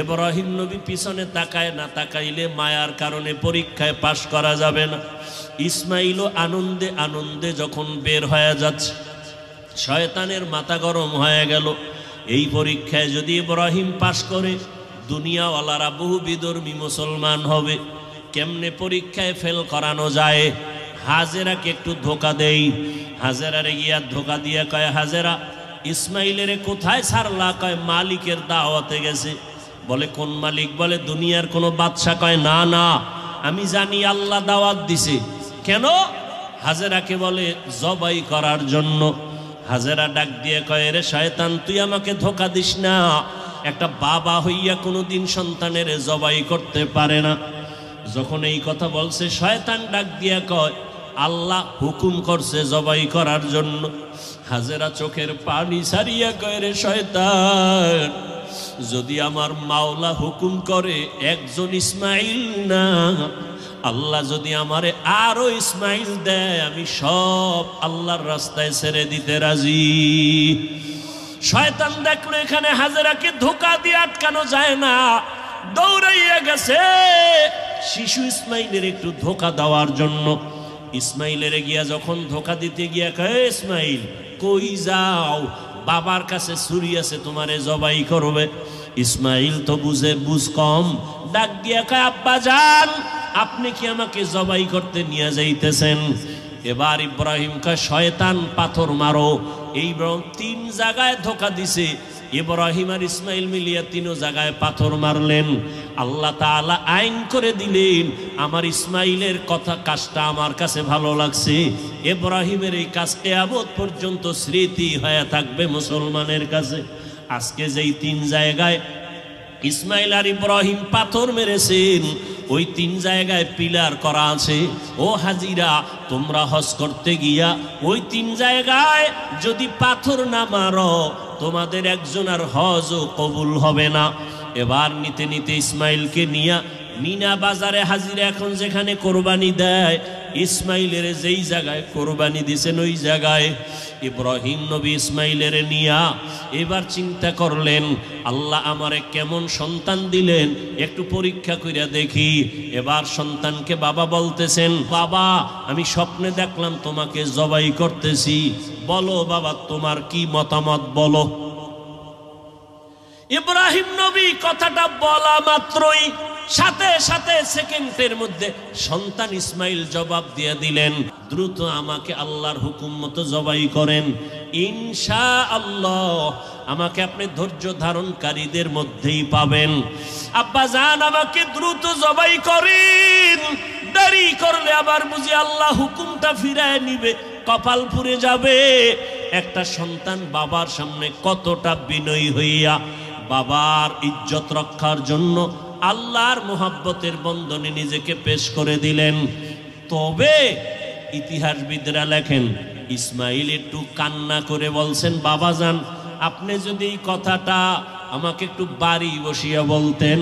ইব্রাহিম নবী পিছনে তাকায় না, তাকাইলে মায়ার কারণে পরীক্ষায় পাশ করা যাবে না। ইসমাইলও আনন্দে আনন্দে যখন বের হয়ে যাচ্ছে, শয়তানের মাথা গরম হয়ে গেল। এই পরীক্ষায় যদি ইব্রাহিম পাশ করে দুনিয়াওয়ালারা বহু বিধর্মী মুসলমান হবে, কেমনে পরীক্ষায় ফেল করানো যায়। হাজেরাকে একটু ধোকা দেই। হাজেরারে গিয়া ধোকা দিয়ে কয়, হাজেরা ইসমাইলের কোথায় ছাড়লা? কয় মালিকের দাওয়াতে গেছে। বলে কোন মালিক? বলে দুনিয়ার কোনো বাদশা। কয় না না, আমি জানি আল্লাহ দাওয়াত দিছে। কেন? হাজেরাকে বলে জবাই করার জন্য। হাজেরা ডাক দিয়ে কয়, রে শয়তান, তুই আমাকে ধোকা দিস না। একটা বাবা হইয়া কোনোদিন সন্তানের জবাই করতে পারে না। যখন এই কথা বলছে, শয়তান ডাক দিয়া কয়, আল্লাহ হুকুম করছে জবাই করার জন্য। হাজেরা চোখের পানি ছাড়িয়া কয়, রে শয়তান, যদি আমার মাওলা হুকুম করে একজন ইসমাইল না, আল্লাহ যদি আমারে আরো ইসমাইল দেয়, আমি সব আল্লাহর রাস্তায় ছেড়ে দিতে রাজি। শয়তান দেখলো এখানে হাজেরাকে ধোকা দিয়ে আটকানো যায় না, দৌড়াইয়া গেছে শিশু ইসমাইলের একটু ধোকা দেওয়ার জন্য। ইসমাইলের গিয়া যখন ধোকা দিতে গিয়া কয়, ইসমাইল কই যাও? বাবার কাছে ছুরি আছে, তোমারে জবাই করবে। ইসমাইল তো বুঝ কম, ডাক দিয়া কয়, আব্বা যান, আপনি কি আমাকে জবাই করতে নিয়ে যাইতেছেন? এবার ইব্রাহিম কয়, শয়তান পাথর মারো। এই তিন জায়গায় ধোকা দিছে। ইব্রাহিম আর ইসমাইল মিলিয়া তিনও জায়গায় পাথর মারলেন। আল্লাহ তাআলা আইন করে দিলেন, আমার ইসমাইলের কথা কাজটা আমার কাছে ভালো লাগছে, ইব্রাহিমের এই কাজ কিয়ামত পর্যন্ত স্মৃতি হয়ে থাকবে মুসলমানের কাছে। আজকে যেই তিন জায়গায় ইসমাইল আর ইব্রাহিম পাথর মেরেছেন, ওই তিন জায়গায় পিলার করা আছে। ও হাজিরা, তোমরা হজ করতে গিয়া ওই তিন জায়গায় যদি পাথর না মারো, তোমাদের একজন আর হজও কবুল হবে না। এবার নিতে নিতে ইসমাইলকে নিয়া মিনা বাজারে হাজিরা এখন যেখানে কোরবানি দেয়, ইসমাইলের যেই জায়গায় কোরবানি দিছেন ওই জায়গায় ইব্রাহিম নবী ইসমাইলের নিয়া এবার চিন্তা করলেন, আল্লাহ আমারে কেমন সন্তান দিলেন, একটু পরীক্ষা কইরা দেখি। এবার সন্তানকে বাবা বলতেছেন, বাবা আমি স্বপ্নে দেখলাম তোমাকে জবাই করতেছি, বলো বাবা তোমার কি মতামত বলো। ইব্রাহিম নবী কথাটা বলা মাত্রই সাথে সাথে সেকেন্ডের মধ্যে সন্তান ইসমাইল জবাব দিয়ে দিলেন, দ্রুত আমাকে আল্লাহর হুকুম মতো জবাই করেন, ইনশাআল্লাহ আমাকে আপনি ধৈর্য ধারণকারীদের মধ্যেই পাবেন। আব্বা জান আমাকে দ্রুত জবাই করেন, দেরি করলে আবার বুঝি আল্লাহ হুকুমটা ফিরায় নিবে, কপাল পুড়ে যাবে। একটা সন্তান বাবার সামনে কতটা বিনয়ী হইয়া বাবার ইজ্জত রক্ষার জন্য আল্লাহর মোহাব্বতের বন্ধনে নিজেকে পেশ করে দিলেন। তবে ইতিহাসবিদরা লেখেন, ইসমাইল একটু কান্না করে বলছেন, বাবা যান আপনি যদি এই কথাটা আমাকে একটু বাড়ি বসিয়া বলতেন,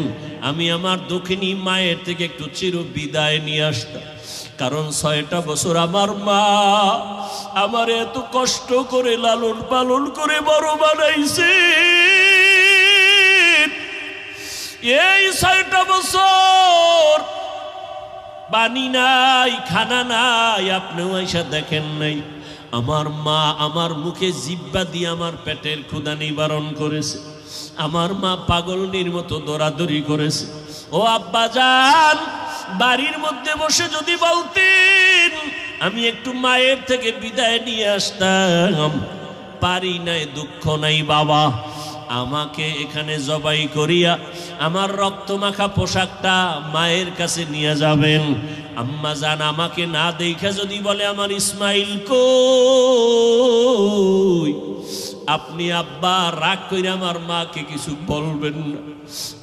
আমি আমার দক্ষিণী মায়ের থেকে একটু চির বিদায় নিয়ে আসতাম। কারণ 6টা বছর আমার মা আমার এত কষ্ট করে লালন পালন করে বড় বানাইছে। এই 6টা বছর পানি নাই, খানা নাই, আপনিও এসে দেখেন নাই। আমার মা আমার মুখে জিহ্বা দিয়ে আমার পেটের ক্ষুধা নিবারণ করেছে। আমার মা পাগলনির মতো দৌড়াদৌড়ি করেছে। ও আব্বা জান, বাড়ির মধ্যে বসে যদি বলতেন আমি একটু মায়ের থেকে বিদায় নিয়ে আসতাম, পারি নাই, দুঃখ নাই বাবা, আমাকে এখানে জবাই করিয়া আমার রক্তমাখা পোশাকটা মায়ের কাছে নিয়ে যাবেন। আম্মা জান আমাকে না দেখা যদি বলে আমার ইসমাইল কই, আপনি আব্বা রাগ কইরা আমার মাকে কিছু বলবেন না,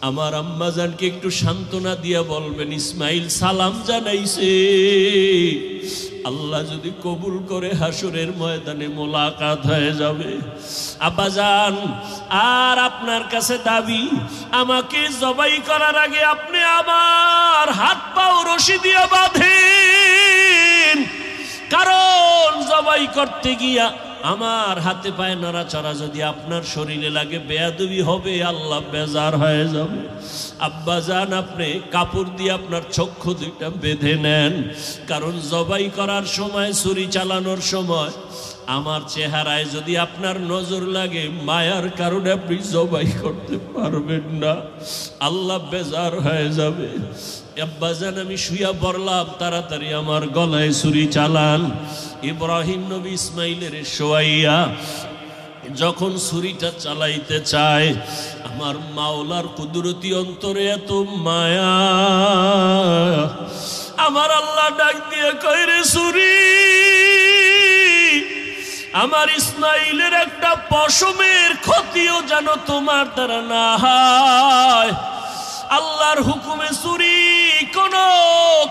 আমার আম্মা জানকে একটু সান্ত্বনা দিয়া বলবেন ইসমাইল সালাম জানাইছে, আল্লাহ যদি কবুল করে হাসরের ময়দানে মোলাকাত হয়ে যাবে। আব্বা জান আর আপনার কাছে দাবি, আমাকে জবাই করার আগে আপনি আমার হাত পাও রশি দিয়ে বাঁধেন, কারণ জবাই করতে গিয়া আমার হাতে পায়ে নাড়াচাড়া যদি আপনার শরীরে লাগে বেয়াদবি হবে, আল্লাহ বেজার হয়ে যাবে। আব্বাজান আপনি কাপড় দিয়ে আপনার চক্ষু দুইটা বেঁধে নেন, কারণ জবাই করার সময়, ছুরি চালানোর সময় আমার চেহারায় যদি আপনার নজর লাগে, মায়ার কারণে আপনি জবাই করতে পারবেন না, আল্লাহ বেজার হয়ে যাবে। আব্বাজান আমি শুয়া পড়লাম, তাড়াতাড়ি আমার গলায় ছুরি চালান। ইব্রাহিম নবী ইসমাইলের শোয়াইয়া যখন ছুরিটা চালাইতে চায়, আমার মাওলার কুদরতি অন্তরে এত মায়া, আমার আল্লাহ ডাক দিয়ে কয়, রে ছুরি, আমার ইসমাইলের একটা পশমের ক্ষতিও যেন তোমার দ্বারা না হয়। আল্লাহর হুকুমে ছুরি কোনো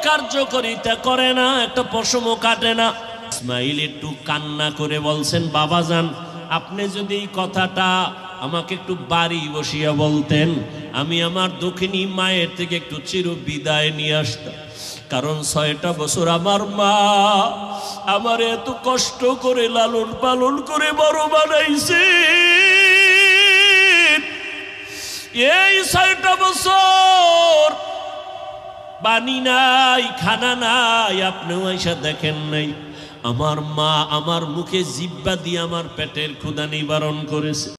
কার্যকারিতা করে না, একটা পশমও কাটে না। ইসমাইল একটু কান্না করে বলছেন, বাবাজান আপনি যদি এই কথাটা আমাকে একটু বাড়ি বসিয়া বলতেন, আমি আমার দক্ষিণী মায়ের থেকে একটু চির বিদায় নিয়ে আসতাম। কারণ 6টা বছর আমার মা আমার এত কষ্ট করে লালন পালন করে বড় বানাইছে। এই 6টা বছর পানি নাই, খানা নাই, আপনিও আইসা দেখেন নাই। আমার মা আমার মুখে জিহ্বা দিয়ে আমার পেটের ক্ষুধা নিবারণ করেছে।